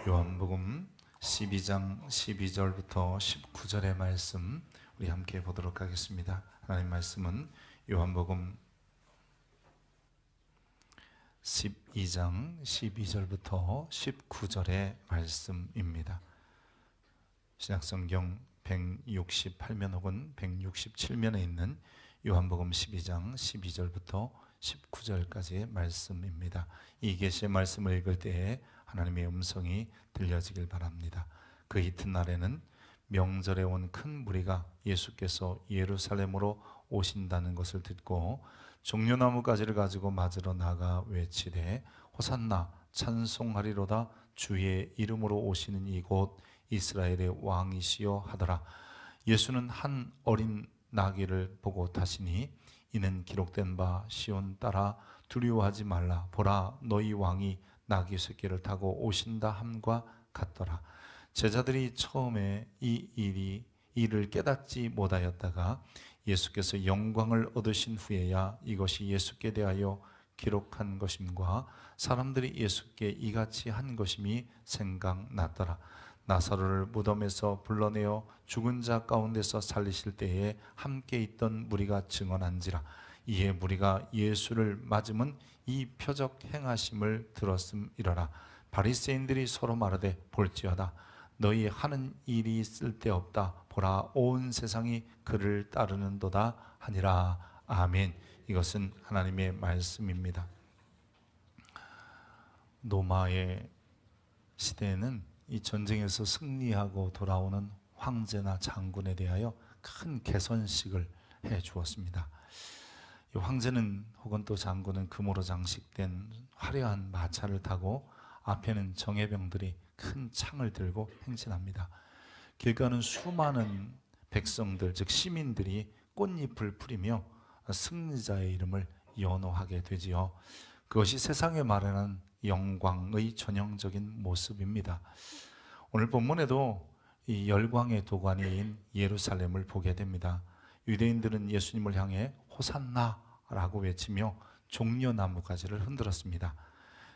요한복음 12장 12절부터 19절의 말씀 우리 함께 보도록 하겠습니다. 하나님 말씀은 요한복음 12장 12절부터 19절의 말씀입니다. 신약성경 168면 혹은 167면에 있는 요한복음 12장 12절부터 19절까지의 말씀입니다. 이 계시의 말씀을 읽을 때에 하나님의 음성이 들려지길 바랍니다. 그 이튿날에는 명절에 온 큰 무리가 예수께서 예루살렘으로 오신다는 것을 듣고 종려나무 가지를 가지고 맞으러 나가 외치되 호산나 찬송하리로다 주의 이름으로 오시는 이곳 이스라엘의 왕이시여 하더라. 예수는 한 어린 나귀를 보고 타시니 이는 기록된 바 시온 딸아 두려워하지 말라 보라 너희 왕이 나귀 새끼를 타고 오신다 함과 같더라. 제자들이 처음에 이 일을 깨닫지 못하였다가 예수께서 영광을 얻으신 후에야 이것이 예수께 대하여 기록한 것임과 사람들이 예수께 이같이 한 것임이 생각났더라. 나사로를 무덤에서 불러내어 죽은 자 가운데서 살리실 때에 함께 있던 무리가 증언한지라. 이에 무리가 예수를 맞으면 이 표적 행하심을 들었음이러라. 바리새인들이 서로 말하되 볼지어다 너희 하는 일이 쓸데없다 보라 온 세상이 그를 따르는도다 하니라. 아멘. 이것은 하나님의 말씀입니다. 로마의 시대에는 이 전쟁에서 승리하고 돌아오는 황제나 장군에 대하여 큰 개선식을 해 주었습니다. 이 황제는 혹은 또 장군은 금으로 장식된 화려한 마차를 타고 앞에는 정예병들이 큰 창을 들고 행진합니다. 길 가는 수많은 백성들 즉 시민들이 꽃잎을 뿌리며 승리자의 이름을 연호하게 되지요. 그것이 세상에 말하는 영광의 전형적인 모습입니다. 오늘 본문에도 이 열광의 도가니인 예루살렘을 보게 됩니다. 유대인들은 예수님을 향해 호산나라고 외치며 종려나무 가지를 흔들었습니다.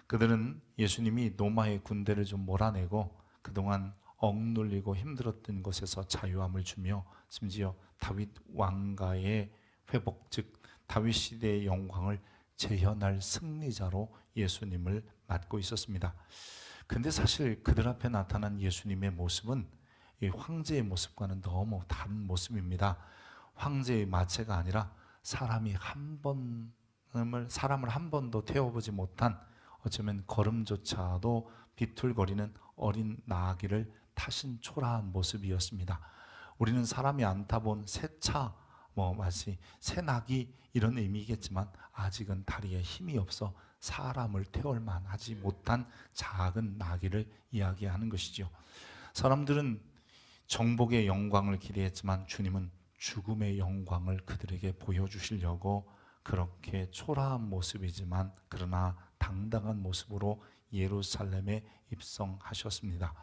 그들은 예수님이 로마의 군대를 좀 몰아내고 그동안 억눌리고 힘들었던 것에서 자유함을 주며 심지어 다윗 왕가의 회복 즉 다윗 시대의 영광을 재현할 승리자로 예수님을 맡고 있었습니다. 근데 사실 그들 앞에 나타난 예수님의 모습은 이 황제의 모습과는 너무 다른 모습입니다. 황제의 마체가 아니라 사람을 한 번도 태워보지 못한 어쩌면 걸음조차도 비틀거리는 어린 나귀를 타신 초라한 모습이었습니다. 우리는 사람이 안 타본 새 차, 마치 새 나귀 이런 의미겠지만 아직은 다리에 힘이 없어 사람을 태울 만하지 못한 작은 나귀를 이야기하는 것이죠. 사람들은 정복의 영광을 기대했지만 주님은 죽음의 영광을 그들에게 보여주시려고 그렇게 초라한 모습이지만 그러나 당당한 모습으로 예루살렘에 입성하셨습니다.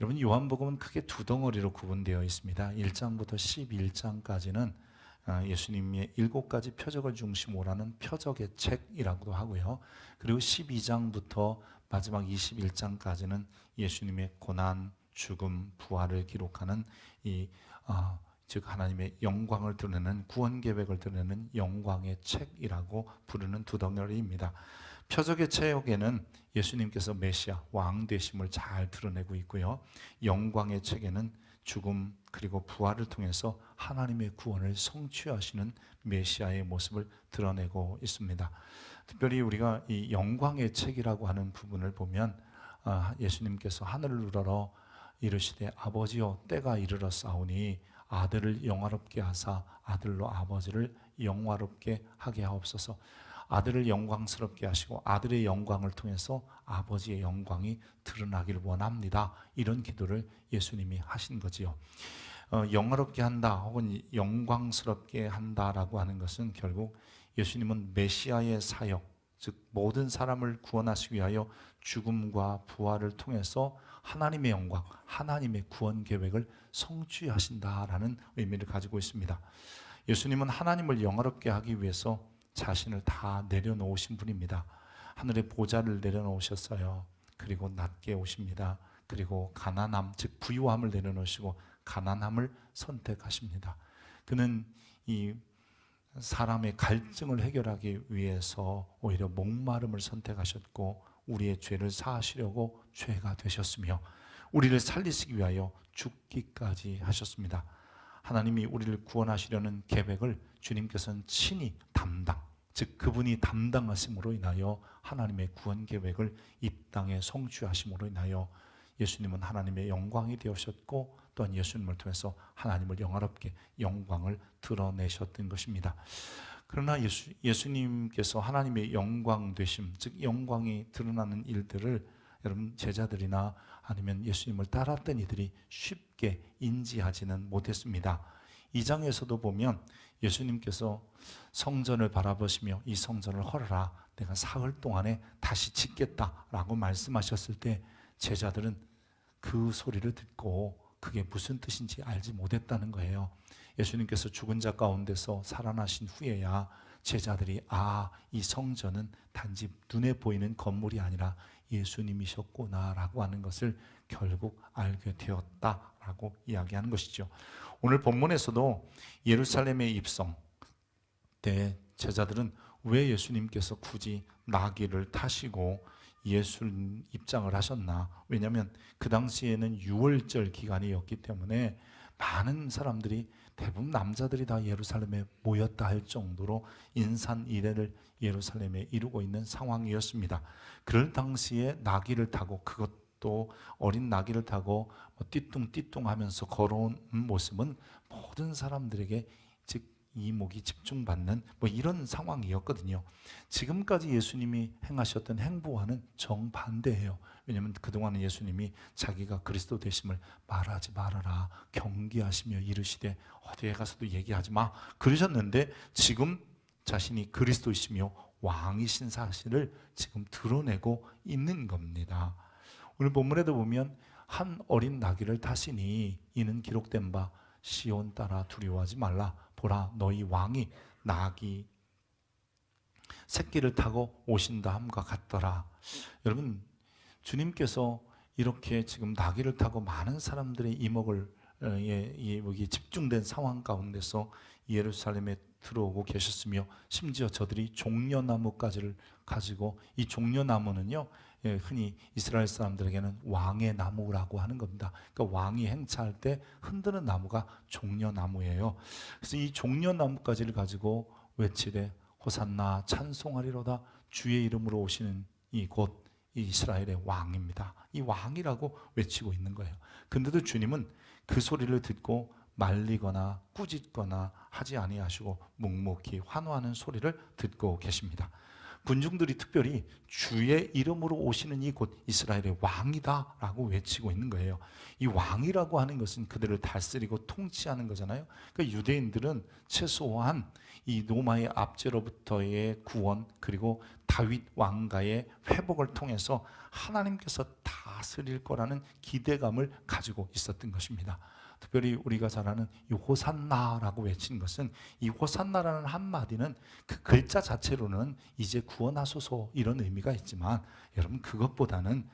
여러분 요한복음은 크게 두 덩어리로 구분되어 있습니다. 1장부터 11장까지는 예수님의 7가지 표적을 중심으로 하는 표적의 책이라고도 하고요. 그리고 12장부터 마지막 21장까지는 예수님의 고난, 죽음, 부활을 기록하는 즉 하나님의 영광을 드러내는 구원 계획을 드러내는 영광의 책이라고 부르는 두 덩어리입니다. 표적의 책에는 예수님께서 메시아 왕 되심을 잘 드러내고 있고요. 영광의 책에는 죽음 그리고 부활을 통해서 하나님의 구원을 성취하시는 메시아의 모습을 드러내고 있습니다. 특별히 우리가 이 영광의 책이라고 하는 부분을 보면 예수님께서 하늘을 우러러 이르시되 아버지여 때가 이르렀사오니 아들을 영화롭게 하사 아들로 아버지를 영화롭게 하게 하옵소서. 아들을 영광스럽게 하시고 아들의 영광을 통해서 아버지의 영광이 드러나길 원합니다. 이런 기도를 예수님이 하신 거지요. 영화롭게 한다 혹은 영광스럽게 한다라고 하는 것은 결국 예수님은 메시아의 사역 즉 모든 사람을 구원하시기 위하여 죽음과 부활을 통해서 하나님의 영광, 하나님의 구원 계획을 성취하신다라는 의미를 가지고 있습니다. 예수님은 하나님을 영화롭게 하기 위해서 자신을 다 내려놓으신 분입니다. 하늘의 보좌를 내려놓으셨어요. 그리고 낮게 오십니다. 그리고 가난함, 즉 부유함을 내려놓으시고 가난함을 선택하십니다. 그는 이 사람의 갈증을 해결하기 위해서 오히려 목마름을 선택하셨고 우리의 죄를 사하시려고 죄가 되셨으며 우리를 살리시기 위하여 죽기까지 하셨습니다. 하나님이 우리를 구원하시려는 계획을 주님께서는 친히 담당, 즉 그분이 담당하심으로 인하여 하나님의 구원 계획을 이 땅에 성취하심으로 인하여 예수님은 하나님의 영광이 되셨고 또한 예수님을 통해서 하나님을 영화롭게 영광을 드러내셨던 것입니다. 그러나 예수님께서 하나님의 영광 되심, 즉 영광이 드러나는 일들을 여러분 제자들이나 아니면 예수님을 따랐던 이들이 쉽게 인지하지는 못했습니다. 2장에서도 보면 예수님께서 성전을 바라보시며 이 성전을 헐어라, 내가 사흘 동안에 다시 짓겠다라고 말씀하셨을 때 제자들은 그 소리를 듣고 그게 무슨 뜻인지 알지 못했다는 거예요. 예수님께서 죽은 자 가운데서 살아나신 후에야 제자들이 이 성전은 단지 눈에 보이는 건물이 아니라 예수님이셨구나라고 하는 것을 결국 알게 되었다라고 이야기하는 것이죠. 오늘 본문에서도 예루살렘에 입성 때 제자들은 왜 예수님께서 굳이 나귀를 타시고 예수 입장을 하셨나? 왜냐하면 그 당시에는 유월절 기간이었기 때문에 많은 사람들이, 대부분 남자들이 다 예루살렘에 모였다 할 정도로 인산 이래를 예루살렘에 이루고 있는 상황이었습니다. 그럴 당시에 나귀를 타고, 그것도 어린 나귀를 타고 띠뚱띠뚱 하면서 걸어온 모습은 모든 사람들에게 즉 이목이 집중받는 이런 상황이었거든요. 지금까지 예수님이 행하셨던 행보와는 정반대예요. 왜냐하면 그동안은 예수님이 자기가 그리스도 되심을 말하지 말아라 경계하시며 이르시되 어디에 가서도 얘기하지 마 그러셨는데, 지금 자신이 그리스도이시며 왕이신 사실을 지금 드러내고 있는 겁니다. 오늘 본문에도 보면 한 어린 나귀를 타시니 이는 기록된 바 시온 따라 두려워하지 말라, 보라 너희 왕이 나귀 새끼를 타고 오신다 함과 같더라. 여러분, 주님께서 이렇게 지금 나귀를 타고 많은 사람들의 이목을 여기 집중된 상황 가운데서 예루살렘에 들어오고 계셨으며, 심지어 저들이 종려나무까지를 가지고, 이 종려나무는요 흔히 이스라엘 사람들에게는 왕의 나무라고 하는 겁니다. 그러니까 왕이 행차할 때 흔드는 나무가 종려나무예요. 그래서 이 종려나무까지를 가지고 외치되 호산나 찬송하리로다, 주의 이름으로 오시는 이 곧 이스라엘의 왕입니다. 이 왕이라고 외치고 있는 거예요. 근데도 주님은 그 소리를 듣고 말리거나 꾸짖거나 하지 아니하시고 묵묵히 환호하는 소리를 듣고 계십니다. 군중들이 특별히 주의 이름으로 오시는 이 곧 이스라엘의 왕이다 라고 외치고 있는 거예요. 이 왕이라고 하는 것은 그들을 다스리고 통치하는 거잖아요. 그러니까 유대인들은 최소한 이 로마의 압제로부터의 구원, 그리고 다윗 왕가의 회복을 통해서 하나님께서 다스릴 거라는 기대감을 가지고 있었던 것입니다. 특별히 우리가 잘 아는 이 호산나라고 외친 것은, 이 호산나라는 한마디는 그 글자 자체로는 이제 구원하소서 이런 의미가 있지만, 여러분 그것보다는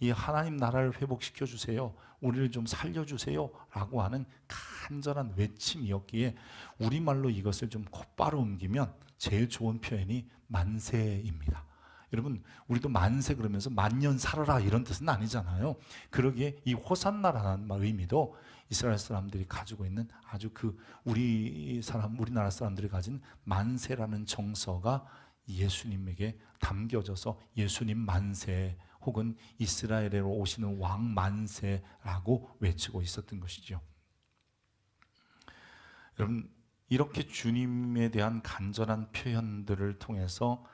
이 하나님 나라를 회복시켜 주세요, 우리를 좀 살려주세요 라고 하는 간절한 외침이었기에 우리말로 이것을 좀 곧바로 옮기면 제일 좋은 표현이 만세입니다. 여러분, 우리도 만세 그러면서 만년 살아라 이런 뜻은 아니잖아요. 그러기에 이 호산나라는 의미도 이스라엘 사람들이 가지고 있는 아주 우리나라 사람들이 가진 만세라는 정서가 예수님에게 담겨져서 예수님 만세 혹은 이스라엘에로 오시는 왕 만세라고 외치고 있었던 것이죠. 여러분, 이렇게 주님에 대한 간절한 표현들을 통해서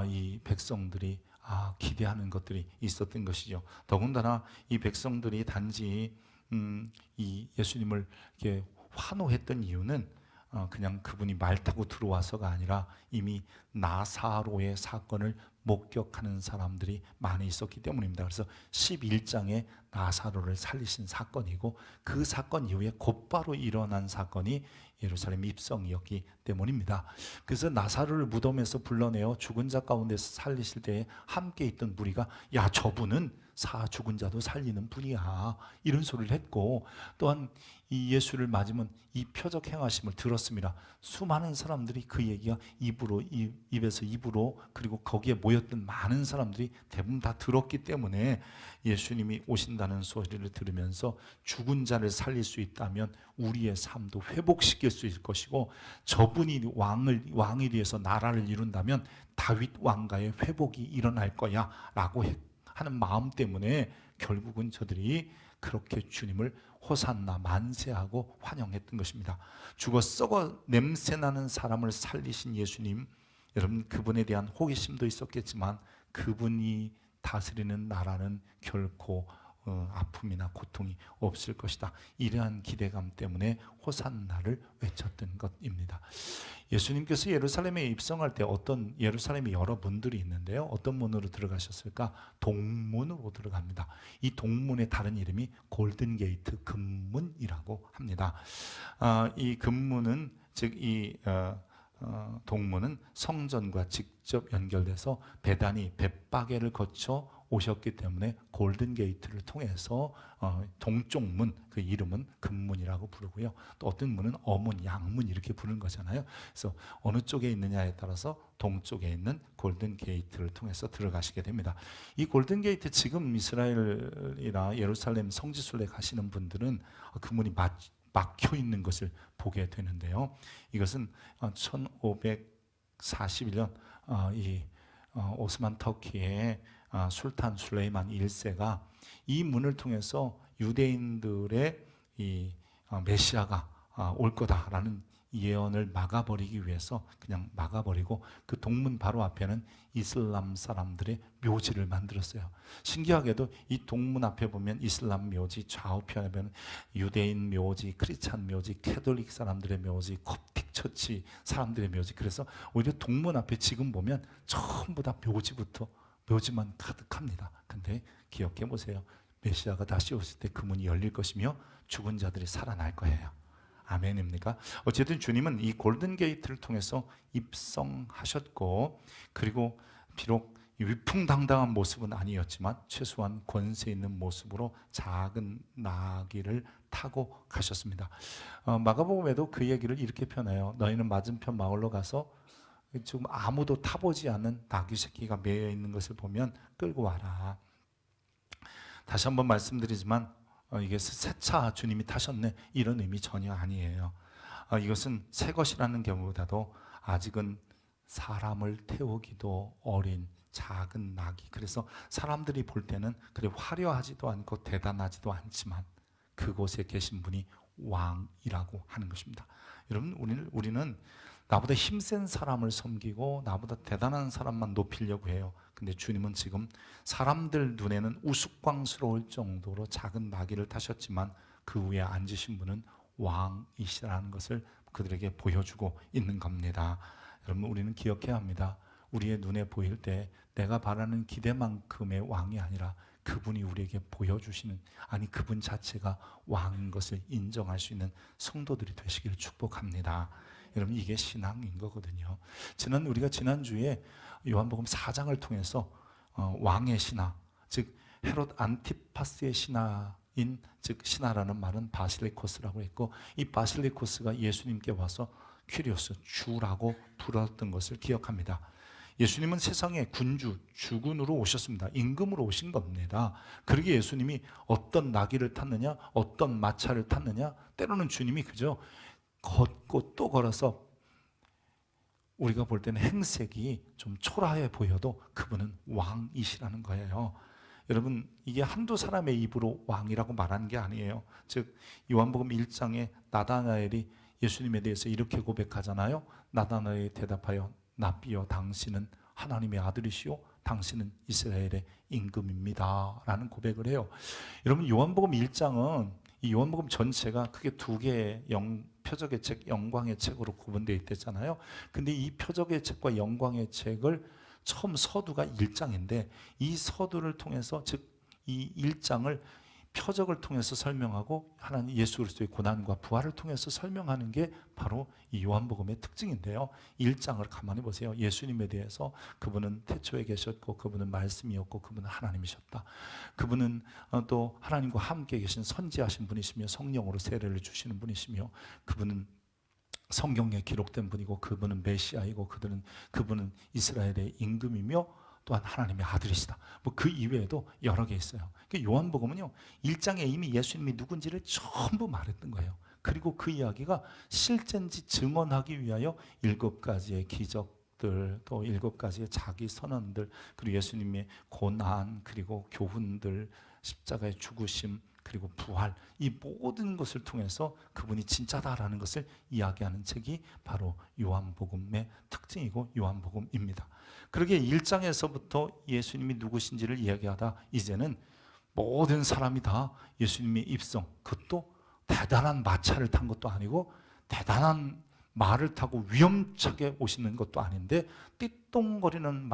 이 백성들이 기대하는 것들이 있었던 것이죠. 더군다나 이 백성들이 단지 이 예수님을 이렇게 환호했던 이유는 그냥 그분이 말 타고 들어와서가 아니라 이미 나사로의 사건을 목격하는 사람들이 많이 있었기 때문입니다. 그래서 11장에 나사로를 살리신 사건이고, 그 사건 이후에 곧바로 일어난 사건이 예루살렘 입성이었기 때문입니다. 그래서 나사로를 무덤에서 불러내어 죽은 자 가운데서 살리실 때에 함께 있던 무리가, 야, 저분은 죽은 자도 살리는 분이야, 이런 소리를 했고, 또한 이 예수를 맞으면 이 표적 행하심을 들었습니다. 수많은 사람들이 그 얘기가 입에서 입으로, 그리고 거기에 모였던 많은 사람들이 대부분 다 들었기 때문에 예수님이 오신다는 소리를 들으면서 죽은 자를 살릴 수 있다면 우리의 삶도 회복시킬 수 있을 것이고, 저분이 왕이 되어서 나라를 이룬다면 다윗 왕가의 회복이 일어날 거야 라고 하는 마음 때문에 결국은 저들이 그렇게 주님을 호산나 만세하고 환영했던 것입니다. 죽어 썩어 냄새나는 사람을 살리신 예수님, 여러분, 그분에 대한 호기심도 있었겠지만 그분이 다스리는 나라는 결코 아픔이나 고통이 없을 것이다, 이러한 기대감 때문에 호산나를 외쳤던 것입니다. 예수님께서 예루살렘에 입성할 때 예루살렘에 여러 문들이 있는데요, 어떤 문으로 들어가셨을까? 동문으로 들어갑니다. 이 동문의 다른 이름이 골든게이트, 금문이라고 합니다. 이 금문은, 즉 이 동문은 성전과 직접 연결돼서 배단이 벳바게를 거쳐 오셨기 때문에 골든게이트를 통해서 동쪽 문, 그 이름은 금문이라고 부르고요. 또 어떤 문은 어문, 양문 이렇게 부르는 거잖아요. 그래서 어느 쪽에 있느냐에 따라서 동쪽에 있는 골든게이트를 통해서 들어가시게 됩니다. 이 골든게이트, 지금 이스라엘이나 예루살렘 성지순례 가시는 분들은 그 문이 막혀 있는 것을 보게 되는데요. 이것은 1541년 이 오스만 터키의 술탄 술레이만 1세가 이 문을 통해서 유대인들의 이 메시아가 올 거다라는 예언을 막아버리기 위해서 그냥 막아버리고, 그 동문 바로 앞에는 이슬람 사람들의 묘지를 만들었어요. 신기하게도 이 동문 앞에 보면 이슬람 묘지, 좌우편에 보면 유대인 묘지, 크리스찬 묘지, 캐톨릭 사람들의 묘지, 콥틱 처치 사람들의 묘지. 그래서 오히려 동문 앞에 지금 보면 전부 다 묘지만 가득합니다. 근데 기억해 보세요. 메시아가 다시 오실 때 그 문이 열릴 것이며 죽은 자들이 살아날 거예요. 아멘입니까? 어쨌든 주님은 이 골든게이트를 통해서 입성하셨고, 그리고 비록 위풍당당한 모습은 아니었지만 최소한 권세 있는 모습으로 작은 나귀를 타고 가셨습니다. 마가복음에도 그 얘기를 이렇게 표현해요. 너희는 맞은편 마을로 가서 지금 아무도 타보지 않은 나귀 새끼가 매여 있는 것을 보면 끌고 와라. 다시 한번 말씀드리지만 이게 새 차 주님이 타셨네, 이런 의미 전혀 아니에요. 이것은 새 것이라는 경우보다도 아직은 사람을 태우기도 어린 작은 나귀. 그래서 사람들이 볼 때는 그래 화려하지도 않고 대단하지도 않지만 그곳에 계신 분이 왕이라고 하는 것입니다. 여러분, 우리는 나보다 힘센 사람을 섬기고 나보다 대단한 사람만 높이려고 해요. 근데 주님은 지금 사람들 눈에는 우스꽝스러울 정도로 작은 나귀를 타셨지만 그 위에 앉으신 분은 왕이시라는 것을 그들에게 보여주고 있는 겁니다. 여러분, 우리는 기억해야 합니다. 우리의 눈에 보일 때 내가 바라는 기대만큼의 왕이 아니라 그분이 우리에게 보여주시는, 아니 그분 자체가 왕인 것을 인정할 수 있는 성도들이 되시기를 축복합니다. 여러분, 이게 신앙인 거거든요. 우리가 지난주에 요한복음 4장을 통해서 왕의 신하, 즉 헤롯 안티파스의 신하인, 즉 신하라는 말은 바실리코스라고 했고, 이 바실리코스가 예수님께 와서 퀴리오스, 주라고 불렀던 것을 기억합니다. 예수님은 세상에 주군으로 오셨습니다. 임금으로 오신 겁니다. 그러기에 예수님이 어떤 나귀를 탔느냐, 어떤 마차를 탔느냐, 때로는 주님이 그저 걷고 또 걸어서 우리가 볼 때는 행색이 좀 초라해 보여도 그분은 왕이시라는 거예요. 여러분, 이게 한두 사람의 입으로 왕이라고 말하는 게 아니에요. 즉 요한복음 1장에 나다나엘이 예수님에 대해서 이렇게 고백하잖아요. 나다나엘이 대답하여 납비여, 당신은 하나님의 아들이시오, 당신은 이스라엘의 임금입니다 라는 고백을 해요. 여러분, 요한복음 1장은 이 요한복음 전체가 크게 두 개의 표적의 책, 영광의 책으로 구분되어 있댔잖아요. 근데 이 표적의 책과 영광의 책을 처음 서두가 1장인데 이 서두를 통해서 즉 이 1장을 표적을 통해서 설명하고 하나님 예수 그리스도의 고난과 부활을 통해서 설명하는 게 바로 이 요한복음의 특징인데요. 1장을 가만히 보세요. 예수님에 대해서 그분은 태초에 계셨고 그분은 말씀이었고 그분은 하나님이셨다. 그분은 또 하나님과 함께 계신 선지하신 분이시며 성령으로 세례를 주시는 분이시며 그분은 성경에 기록된 분이고 그분은 메시아이고 그분은 이스라엘의 임금이며 또한 하나님의 아들이시다. 뭐 그 이외에도 여러 개 있어요. 요한복음은요 1장에 이미 예수님이 누군지를 전부 말했던 거예요. 그리고 그 이야기가 실제인지 증언하기 위하여 7가지의 기적들, 또 7가지의 자기 선언들, 그리고 예수님의 고난, 그리고 교훈들, 십자가의 죽으심, 그리고 부활, 이 모든 것을 통해서 그분이 진짜다라는 것을 이야기하는 책이 바로 요한복음의 특징이고 요한복음입니다. 그러기에 1장에서부터 예수님이 누구신지를 이야기하다 이제는 모든 사람이 다 예수님의 입성, 그것도 대단한 마차를 탄 것도 아니고 대단한 말을 타고 위험차게 오시는 것도 아닌데 띠똥거리는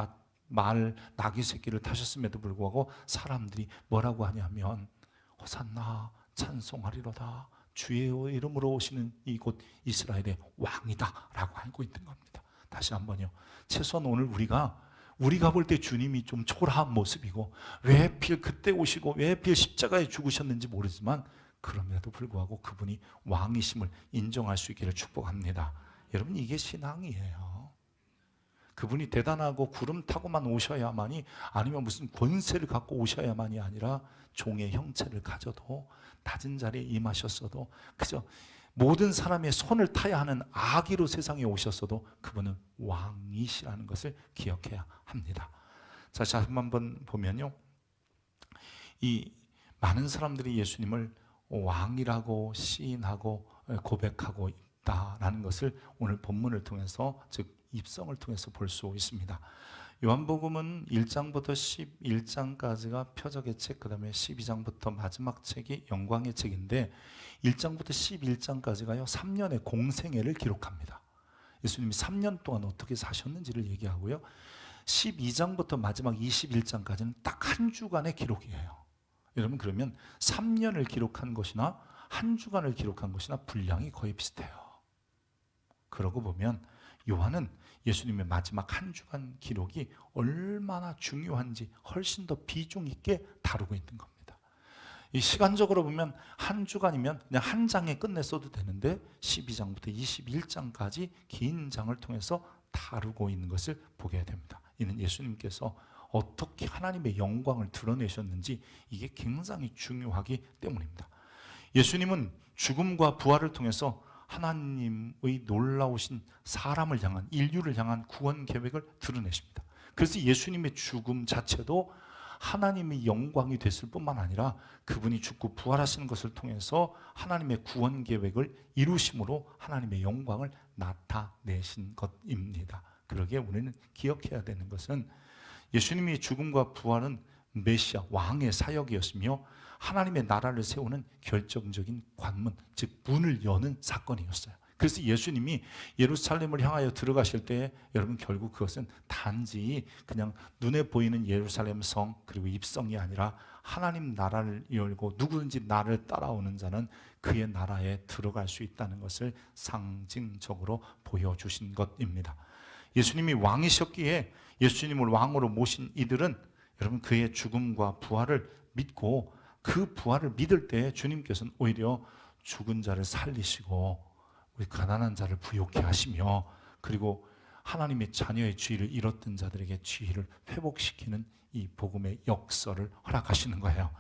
말 나귀 새끼를 타셨음에도 불구하고 사람들이 뭐라고 하냐면 호산나 찬송하리로다 주의 이름으로 오시는 이곳 이스라엘의 왕이다 라고 알고 있는 겁니다. 다시 한번요, 최소한 오늘 우리가 볼 때 주님이 좀 초라한 모습이고 왜 하필 그때 오시고 왜 하필 십자가에 죽으셨는지 모르지만 그럼에도 불구하고 그분이 왕이심을 인정할 수 있기를 축복합니다. 여러분, 이게 신앙이에요. 그분이 대단하고 구름 타고만 오셔야만이, 아니면 무슨 권세를 갖고 오셔야만이 아니라 종의 형체를 가져도 낮은 자리에 임하셨어도 그저 모든 사람의 손을 타야 하는 아기로 세상에 오셨어도 그분은 왕이시라는 것을 기억해야 합니다. 자, 한번 보면요, 이 많은 사람들이 예수님을 왕이라고 시인하고 고백하고 있다라는 것을 오늘 본문을 통해서, 즉 입성을 통해서 볼 수 있습니다. 요한복음은 1장부터 11장까지가 표적의 책, 그 다음에 12장부터 마지막 책이 영광의 책인데 1장부터 11장까지가요 3년의 공생애를 기록합니다. 예수님이 3년 동안 어떻게 사셨는지를 얘기하고요, 12장부터 마지막 21장까지는 딱 한 주간의 기록이에요. 여러분, 그러면 3년을 기록한 것이나 한 주간을 기록한 것이나 분량이 거의 비슷해요. 그러고 보면 요한은 예수님의 마지막 한 주간 기록이 얼마나 중요한지 훨씬 더 비중 있게 다루고 있는 겁니다. 이 시간적으로 보면 한 주간이면 그냥 한 장에 끝냈어도 되는데 12장부터 21장까지 긴 장을 통해서 다루고 있는 것을 보게 됩니다. 이는 예수님께서 어떻게 하나님의 영광을 드러내셨는지 이게 굉장히 중요하기 때문입니다. 예수님은 죽음과 부활을 통해서 하나님의 놀라우신 사람을 향한, 인류를 향한 구원 계획을 드러내십니다. 그래서 예수님의 죽음 자체도 하나님의 영광이 됐을 뿐만 아니라 그분이 죽고 부활하시는 것을 통해서 하나님의 구원 계획을 이루심으로 하나님의 영광을 나타내신 것입니다. 그러기에 우리는 기억해야 되는 것은 예수님의 죽음과 부활은 메시아, 왕의 사역이었으며 하나님의 나라를 세우는 결정적인 관문, 즉 문을 여는 사건이었어요. 그래서 예수님이 예루살렘을 향하여 들어가실 때 여러분, 결국 그것은 단지 그냥 눈에 보이는 예루살렘 성 그리고 입성이 아니라 하나님 나라를 열고 누구든지 나를 따라오는 자는 그의 나라에 들어갈 수 있다는 것을 상징적으로 보여주신 것입니다. 예수님이 왕이셨기에 예수님을 왕으로 모신 이들은 여러분, 그의 죽음과 부활을 믿고 그 부활을 믿을 때 주님께서는 오히려 죽은 자를 살리시고 우리 가난한 자를 부욕케 하시며, 그리고 하나님의 자녀의 지위를 잃었던 자들에게 지위를 회복시키는 이 복음의 역설을 허락하시는 거예요.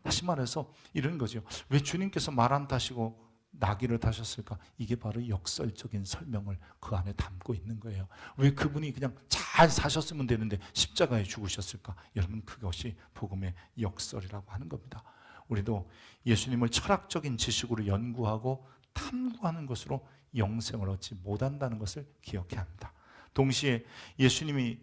다시 말해서 이런 거죠. 왜 주님께서 말 안 타시고 나귀를 타셨을까? 이게 바로 역설적인 설명을 그 안에 담고 있는 거예요. 왜 그분이 그냥 잘 사셨으면 되는데 십자가에 죽으셨을까? 여러분, 그것이 복음의 역설이라고 하는 겁니다. 우리도 예수님을 철학적인 지식으로 연구하고 탐구하는 것으로 영생을 얻지 못한다는 것을 기억해야 합니다. 동시에 예수님이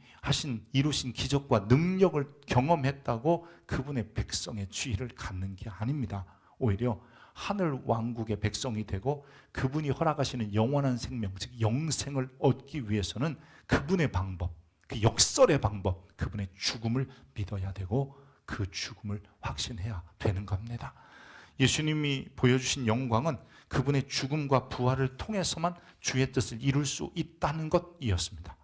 이루신 기적과 능력을 경험했다고 그분의 백성의 지위를 갖는 게 아닙니다. 오히려 하늘 왕국의 백성이 되고 그분이 허락하시는 영원한 생명, 즉 영생을 얻기 위해서는 그분의 방법, 그 역설의 방법, 그분의 죽음을 믿어야 되고 그 죽음을 확신해야 되는 겁니다. 예수님이 보여주신 영광은 그분의 죽음과 부활을 통해서만 주의 뜻을 이룰 수 있다는 것이었습니다.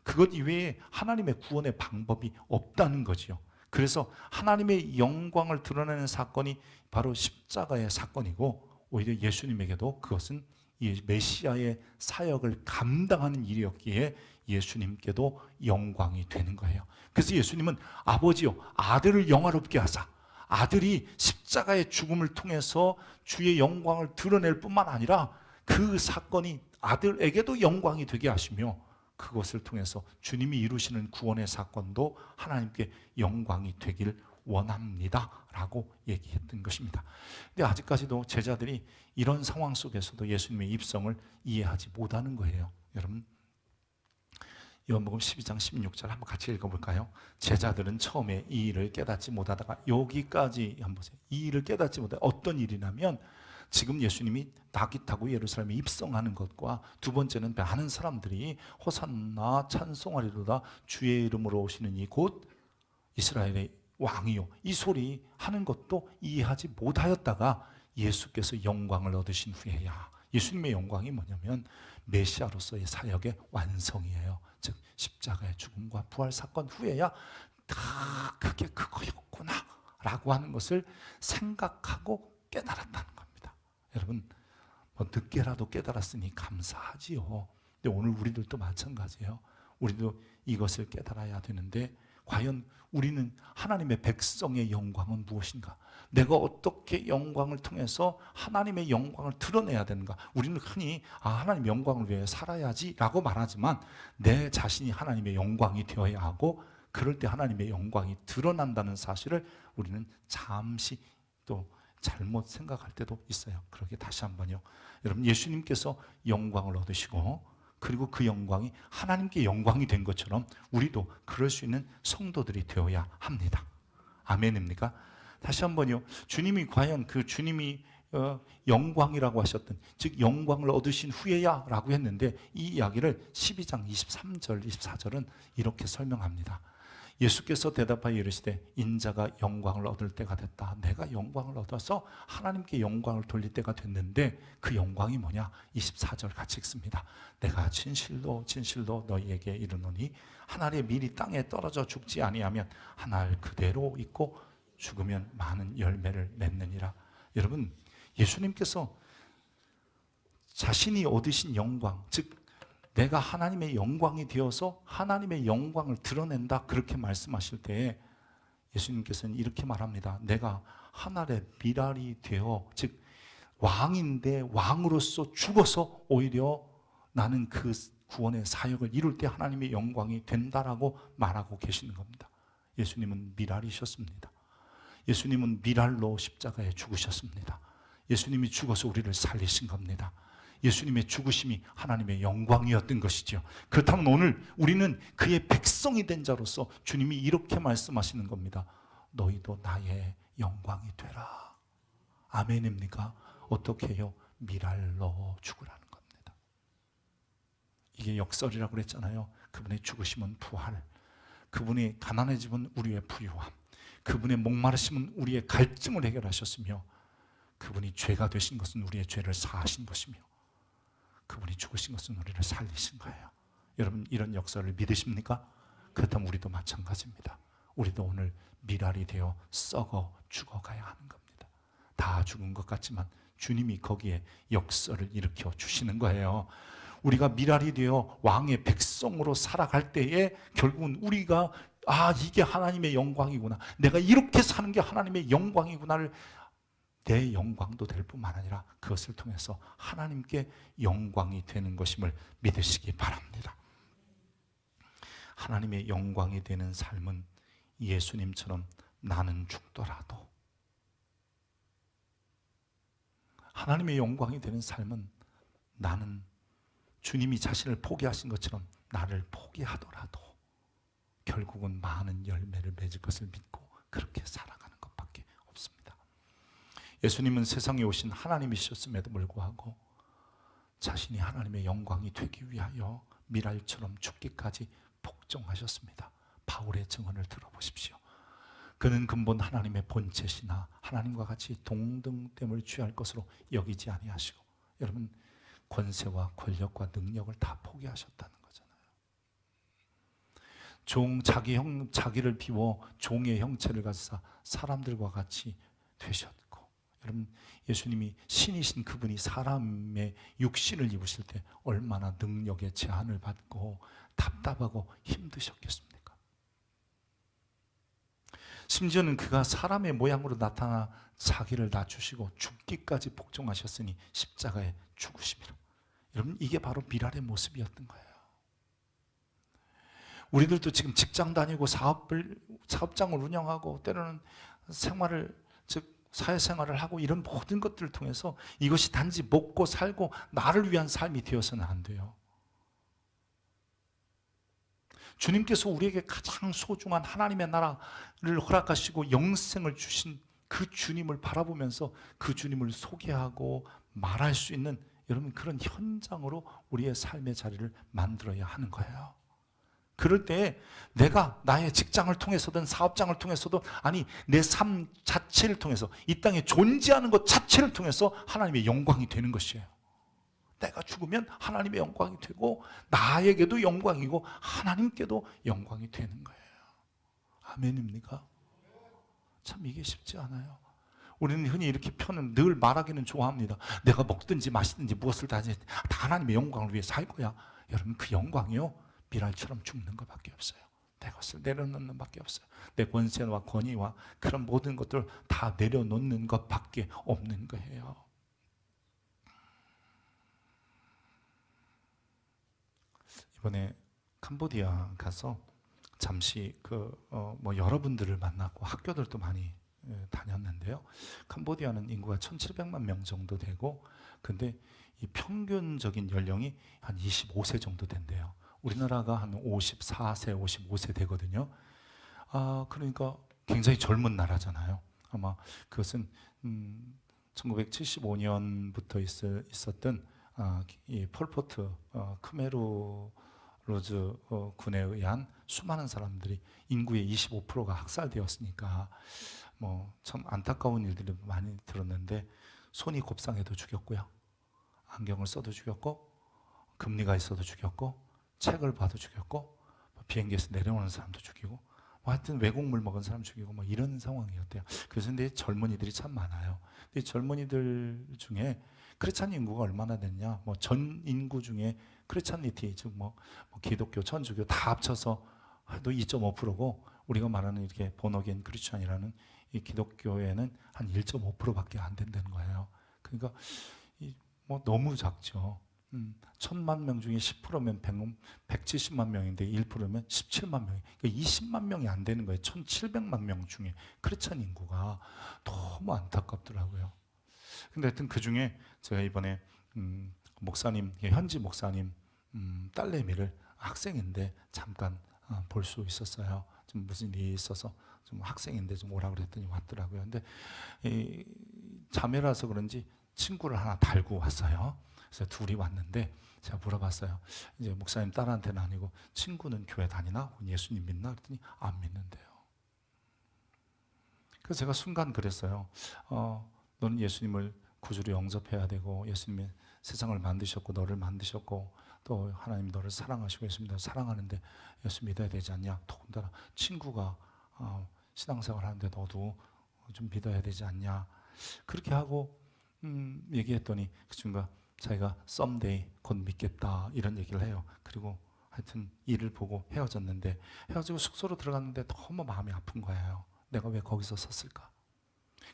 그것 이외에 하나님의 구원의 방법이 없다는 거지요. 그래서 하나님의 영광을 드러내는 사건이 바로 십자가의 사건이고, 오히려 예수님에게도 그것은 이 메시아의 사역을 감당하는 일이었기에 예수님께도 영광이 되는 거예요. 그래서 예수님은 아버지요, 아들을 영화롭게 하사, 아들이 십자가의 죽음을 통해서 주의 영광을 드러낼 뿐만 아니라 그 사건이 아들에게도 영광이 되게 하시며, 그것을 통해서 주님이 이루시는 구원의 사건도 하나님께 영광이 되길 원합니다 라고 얘기했던 것입니다. 근데 아직까지도 제자들이 이런 상황 속에서도 예수님의 입성을 이해하지 못하는 거예요. 여러분, 요한복음 12장 16절 한번 같이 읽어볼까요? 제자들은 처음에 이 일을 깨닫지 못하다가, 여기까지 한번 보세요. 이 일을 깨닫지 못하다. 어떤 일이냐면 지금 예수님이 낙이 타고 예루살렘에 입성하는 것과, 두 번째는 많은 사람들이 호산나 찬송하리로다 주의 이름으로 오시는 이 곧 이스라엘의 왕이요, 이 소리 하는 것도 이해하지 못하였다가 예수께서 영광을 얻으신 후에야, 예수님의 영광이 뭐냐면 메시아로서의 사역의 완성이에요. 즉 십자가의 죽음과 부활 사건 후에야 다 그게 그거였구나 라고 하는 것을 생각하고 깨달았다는 겁니다. 여러분, 뭐 늦게라도 깨달았으니 감사하지요. 근데 오늘 우리들도 마찬가지예요. 우리도 이것을 깨달아야 되는데, 과연 우리는 하나님의 백성의 영광은 무엇인가? 내가 어떻게 영광을 통해서 하나님의 영광을 드러내야 되는가? 우리는 흔히 하나님의 영광을 위해 살아야지 라고 말하지만, 내 자신이 하나님의 영광이 되어야 하고, 그럴 때 하나님의 영광이 드러난다는 사실을 우리는 잠시 또 잘못 생각할 때도 있어요. 그러게 다시 한번요, 여러분, 예수님께서 영광을 얻으시고 그리고 그 영광이 하나님께 영광이 된 것처럼 우리도 그럴 수 있는 성도들이 되어야 합니다. 아멘입니까? 다시 한번요, 주님이 과연 그 주님이 영광이라고 하셨던, 즉 영광을 얻으신 후에야 라고 했는데, 이 이야기를 12장 23절 24절은 이렇게 설명합니다. 예수께서 대답하여 이르시되 인자가 영광을 얻을 때가 됐다. 내가 영광을 얻어서 하나님께 영광을 돌릴 때가 됐는데, 그 영광이 뭐냐? 24절 같이 읽습니다. 내가 진실로 진실로 너희에게 이르노니 한 알의 밀이 땅에 떨어져 죽지 아니하면 한 알 그대로 있고 죽으면 많은 열매를 맺느니라. 여러분, 예수님께서 자신이 얻으신 영광, 즉 내가 하나님의 영광이 되어서 하나님의 영광을 드러낸다, 그렇게 말씀하실 때 예수님께서는 이렇게 말합니다. 내가 하늘의 미랄이 되어, 즉 왕인데 왕으로서 죽어서 오히려 나는 그 구원의 사역을 이룰 때 하나님의 영광이 된다라고 말하고 계시는 겁니다. 예수님은 미랄이셨습니다. 예수님은 미랄로 십자가에 죽으셨습니다. 예수님이 죽어서 우리를 살리신 겁니다. 예수님의 죽으심이 하나님의 영광이었던 것이죠. 그렇다면 오늘 우리는 그의 백성이 된 자로서 주님이 이렇게 말씀하시는 겁니다. 너희도 나의 영광이 되라. 아멘입니까? 어떻게 해요? 미랄로 죽으라는 겁니다. 이게 역설이라고 그랬잖아요. 그분의 죽으심은 부활, 그분의 가난해짐은 우리의 부유함, 그분의 목마르심은 우리의 갈증을 해결하셨으며, 그분이 죄가 되신 것은 우리의 죄를 사하신 것이며, 그분이 죽으신 것은 우리를 살리신 거예요. 여러분, 이런 역사를 믿으십니까? 그렇다면 우리도 마찬가지입니다. 우리도 오늘 미랄이 되어 썩어 죽어가야 하는 겁니다. 다 죽은 것 같지만 주님이 거기에 역사를 일으켜 주시는 거예요. 우리가 미랄이 되어 왕의 백성으로 살아갈 때에 결국은 우리가 이게 하나님의 영광이구나, 내가 이렇게 사는 게 하나님의 영광이구나를, 내 영광도 될 뿐만 아니라 그것을 통해서 하나님께 영광이 되는 것임을 믿으시기 바랍니다. 하나님의 영광이 되는 삶은 예수님처럼 나는 죽더라도, 하나님의 영광이 되는 삶은 나는 주님이 자신을 포기하신 것처럼 나를 포기하더라도 결국은 많은 열매를 맺을 것을 믿고 그렇게 살아가는 것밖에 없습니다. 예수님은 세상에 오신 하나님이셨음에도 불구하고 자신이 하나님의 영광이 되기 위하여 미랄처럼 죽기까지 복종하셨습니다. 바울의 증언을 들어보십시오. 그는 근본 하나님의 본체시나 하나님과 같이 동등됨을 취할 것으로 여기지 아니하시고, 여러분 권세와 권력과 능력을 다 포기하셨다는 거잖아요. 자기를 비워 종의 형체를 가지사 사람들과 같이 되셨고, 여러분 예수님이 신이신 그분이 사람의 육신을 입으실 때 얼마나 능력의 제한을 받고 답답하고 힘드셨겠습니까? 심지어는 그가 사람의 모양으로 나타나 자기를 낮추시고 죽기까지 복종하셨으니 십자가에 죽으심이라. 여러분 이게 바로 미랄의 모습이었던 거예요. 우리들도 지금 직장 다니고 사업장을 운영하고 때로는 사회생활을 하고 이런 모든 것들을 통해서 이것이 단지 먹고 살고 나를 위한 삶이 되어서는 안 돼요. 주님께서 우리에게 가장 소중한 하나님의 나라를 허락하시고 영생을 주신 그 주님을 바라보면서 그 주님을 소개하고 말할 수 있는, 여러분 그런 현장으로 우리의 삶의 자리를 만들어야 하는 거예요. 그럴 때 내가 나의 직장을 통해서든 사업장을 통해서든, 아니 내 삶 자체를 통해서, 이 땅에 존재하는 것 자체를 통해서 하나님의 영광이 되는 것이에요. 내가 죽으면 하나님의 영광이 되고 나에게도 영광이고 하나님께도 영광이 되는 거예요. 아멘입니까? 참 이게 쉽지 않아요. 우리는 흔히 이렇게 늘 말하기는 좋아합니다. 내가 먹든지 마시든지 무엇을 다 하나님의 영광을 위해 살 거야. 여러분 그 영광이요, 미랄처럼 죽는 것밖에 없어요. 내 것을 내려놓는 밖에 없어요. 내 권세와 권위와 그런 모든 것들을 다 내려놓는 것밖에 없는 거예요. 이번에 캄보디아 가서 잠시 여러분들을 만났고 학교들도 많이 다녔는데요. 캄보디아는 인구가 1,700만 명 정도 되고, 근데 이 평균적인 연령이 한 25세 정도 된대요. 우리나라가 한 54세, 55세 되거든요. 그러니까 굉장히 젊은 나라잖아요. 아마 그것은 1975년부터 있었던 이 폴포트 크메르로즈 군에 의한 수많은 사람들이, 인구의 25%가 학살되었으니까 참 안타까운 일들이 많이 들었는데, 손이 곱상해도 죽였고요, 안경을 써도 죽였고, 금리가 있어도 죽였고, 책을 봐도 죽였고, 비행기에서 내려오는 사람도 죽이고, 하여튼 외국물 먹은 사람 죽이고 이런 상황이었대요. 그래서 근데 젊은이들이 참 많아요. 근데 젊은이들 중에 크리스찬 인구가 얼마나 됐냐? 전 인구 중에 크리스찬리티, 즉 기독교, 천주교 다 합쳐서 도 2.5%고, 우리가 말하는 이렇게 본어게인 크리스찬이라는 이 기독교에는 한 1.5%밖에 안 된다는 거예요. 그러니까 너무 작죠. 1,000만 명 중에 10%면 170만 명인데 1%면 17만 명이, 그러니까 20만 명이 안 되는 거예요. 1,700만 명 중에 크리스찬 인구가. 너무 안타깝더라고요. 근데 하여튼 그 중에 제가 이번에 목사님, 현지 목사님 딸내미를, 학생인데 잠깐 볼 수 있었어요. 좀 무슨 일이 있어서 좀 학생인데 좀 오라 그랬더니 왔더라고요. 근데 이 자매라서 그런지 친구를 하나 달고 왔어요. 그래서 둘이 왔는데 제가 물어봤어요. 이제 목사님 딸한테는 아니고 친구는 교회 다니나? 예수님 믿나? 그랬더니 안 믿는데요. 그래서 제가 순간 그랬어요. 너는 예수님을 구주로 영접해야 되고, 예수님이 세상을 만드셨고 너를 만드셨고 또 하나님 너를 사랑하시고 예수님 사랑하는데 예수 믿어야 되지 않냐? 더군다나 친구가 신앙생활 하는데 너도 좀 믿어야 되지 않냐? 그렇게 하고 얘기했더니 그 친구가 자기가 someday 곧 믿겠다 이런 얘기를 해요. 그리고 하여튼 일을 보고 헤어졌는데, 헤어지고 숙소로 들어갔는데 너무 마음이 아픈 거예요. 내가 왜 거기서 섰을까?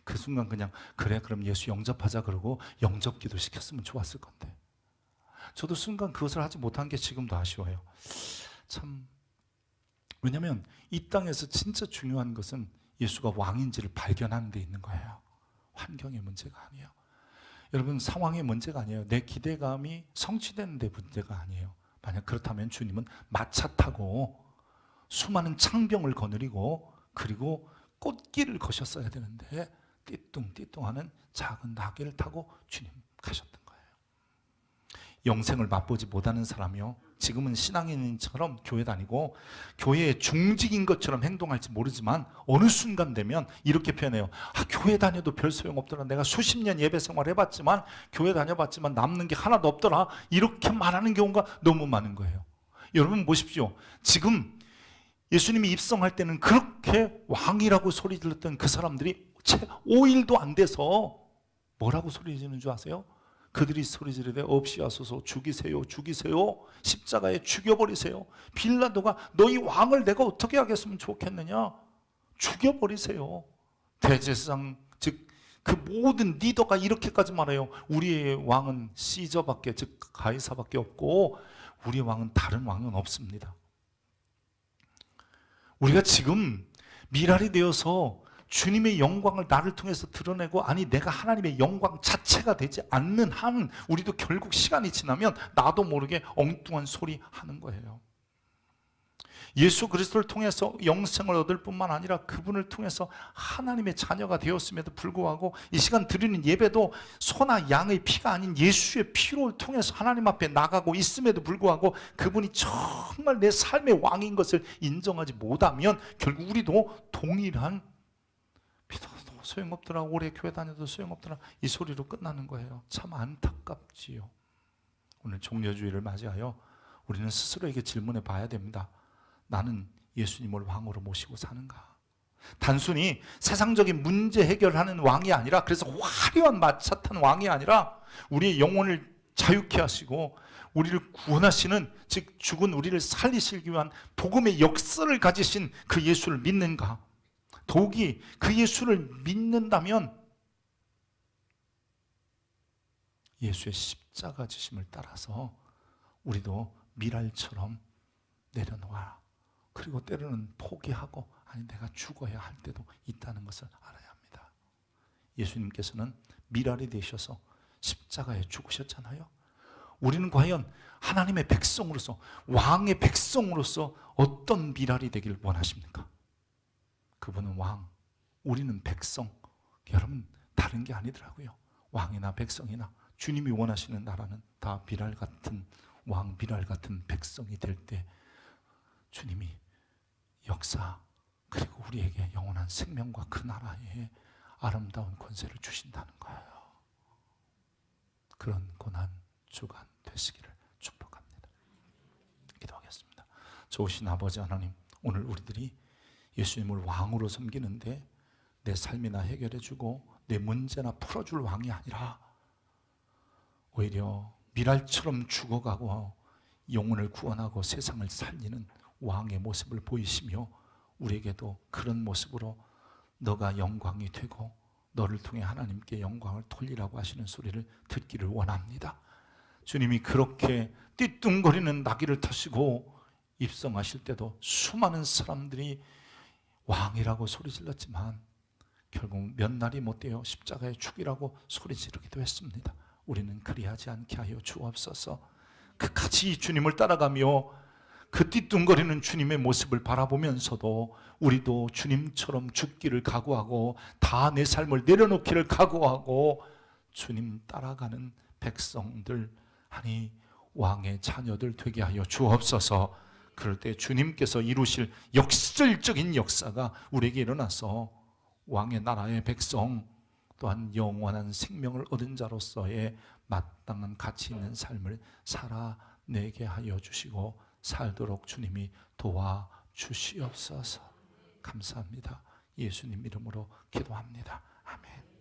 그 순간 그냥 그래 그럼 예수 영접하자 그러고 영접 기도 시켰으면 좋았을 건데, 저도 순간 그것을 하지 못한 게 지금도 아쉬워요. 참, 왜냐하면 이 땅에서 진짜 중요한 것은 예수가 왕인지를 발견하는 데 있는 거예요. 환경의 문제가 아니에요. 여러분 상황의 문제가 아니에요. 내 기대감이 성취되는 데 문제가 아니에요. 만약 그렇다면 주님은 마차 타고 수많은 창병을 거느리고 그리고 꽃길을 거셨어야 되는데 띠뚱띠뚱하는 작은 나귀를 타고 주님 가셨던 거예요. 영생을 맛보지 못하는 사람이요, 지금은 신앙인처럼 교회 다니고 교회에 중직인 것처럼 행동할지 모르지만 어느 순간 되면 이렇게 표현해요. 교회 다녀도 별 소용없더라. 내가 수십 년 예배 생활 해봤지만, 교회 다녀봤지만 남는 게 하나도 없더라. 이렇게 말하는 경우가 너무 많은 거예요. 여러분 보십시오. 지금 예수님이 입성할 때는 그렇게 왕이라고 소리 질렀던 그 사람들이 채 5일도 안 돼서 뭐라고 소리 지르는 줄 아세요? 그들이 소리 지르되 없이하소서, 죽이세요, 죽이세요, 십자가에 죽여버리세요. 빌라도가 너희 왕을 내가 어떻게 하겠으면 좋겠느냐, 죽여버리세요. 대제사장 즉 그 모든 리더가 이렇게까지 말해요. 우리의 왕은 시저밖에, 즉 가이사밖에 없고 우리 왕은 다른 왕은 없습니다. 우리가 지금 미랄이 되어서 주님의 영광을 나를 통해서 드러내고, 아니 내가 하나님의 영광 자체가 되지 않는 한 우리도 결국 시간이 지나면 나도 모르게 엉뚱한 소리 하는 거예요. 예수 그리스도를 통해서 영생을 얻을 뿐만 아니라 그분을 통해서 하나님의 자녀가 되었음에도 불구하고 이 시간 드리는 예배도 소나 양의 피가 아닌 예수의 피를 통해서 하나님 앞에 나가고 있음에도 불구하고 그분이 정말 내 삶의 왕인 것을 인정하지 못하면 결국 우리도 동일한 믿어도 소용없더라, 오래 교회 다녀도 소용없더라, 이 소리로 끝나는 거예요. 참 안타깝지요. 오늘 종려주의를 맞이하여 우리는 스스로에게 질문해 봐야 됩니다. 나는 예수님을 왕으로 모시고 사는가? 단순히 세상적인 문제 해결하는 왕이 아니라, 그래서 화려한 마차 탄 왕이 아니라 우리의 영혼을 자유케 하시고 우리를 구원하시는, 즉 죽은 우리를 살리시기 위한 복음의 역사를 가지신 그 예수를 믿는가? 더욱이 그 예수를 믿는다면 예수의 십자가 지심을 따라서 우리도 미랄처럼 내려놓아, 그리고 때로는 포기하고 아니 내가 죽어야 할 때도 있다는 것을 알아야 합니다. 예수님께서는 미랄이 되셔서 십자가에 죽으셨잖아요. 우리는 과연 하나님의 백성으로서, 왕의 백성으로서 어떤 미랄이 되길 원하십니까? 그분은 왕, 우리는 백성. 여러분 다른 게 아니더라고요. 왕이나 백성이나 주님이 원하시는 나라는 다 미랄 같은 왕, 미랄 같은 백성이 될 때 주님이 역사, 그리고 우리에게 영원한 생명과 그 나라의 아름다운 권세를 주신다는 거예요. 그런 고난 주간 되시기를 축복합니다. 기도하겠습니다. 좋으신 아버지 하나님, 오늘 우리들이 예수님을 왕으로 섬기는데 내 삶이나 해결해주고 내 문제나 풀어줄 왕이 아니라 오히려 미랄처럼 죽어가고 영혼을 구원하고 세상을 살리는 왕의 모습을 보이시며, 우리에게도 그런 모습으로 너가 영광이 되고 너를 통해 하나님께 영광을 돌리라고 하시는 소리를 듣기를 원합니다. 주님이 그렇게 띠뚱거리는 나귀를 타시고 입성하실 때도 수많은 사람들이 왕이라고 소리 질렀지만 결국 몇 날이 못 되어 십자가에 죽이라고 소리 지르기도 했습니다. 우리는 그리하지 않게 하여 주옵소서. 끝까지 주님을 따라가며 그 띠뚱거리는 주님의 모습을 바라보면서도 우리도 주님처럼 죽기를 각오하고 다 내 삶을 내려놓기를 각오하고 주님 따라가는 백성들, 아니 왕의 자녀들 되게 하여 주옵소서. 그럴 때 주님께서 이루실 역설적인 역사가 우리에게 일어나서 왕의 나라의 백성, 또한 영원한 생명을 얻은 자로서의 마땅한 가치 있는 삶을 살아내게 하여 주시고 살도록 주님이 도와주시옵소서. 감사합니다. 예수님 이름으로 기도합니다. 아멘.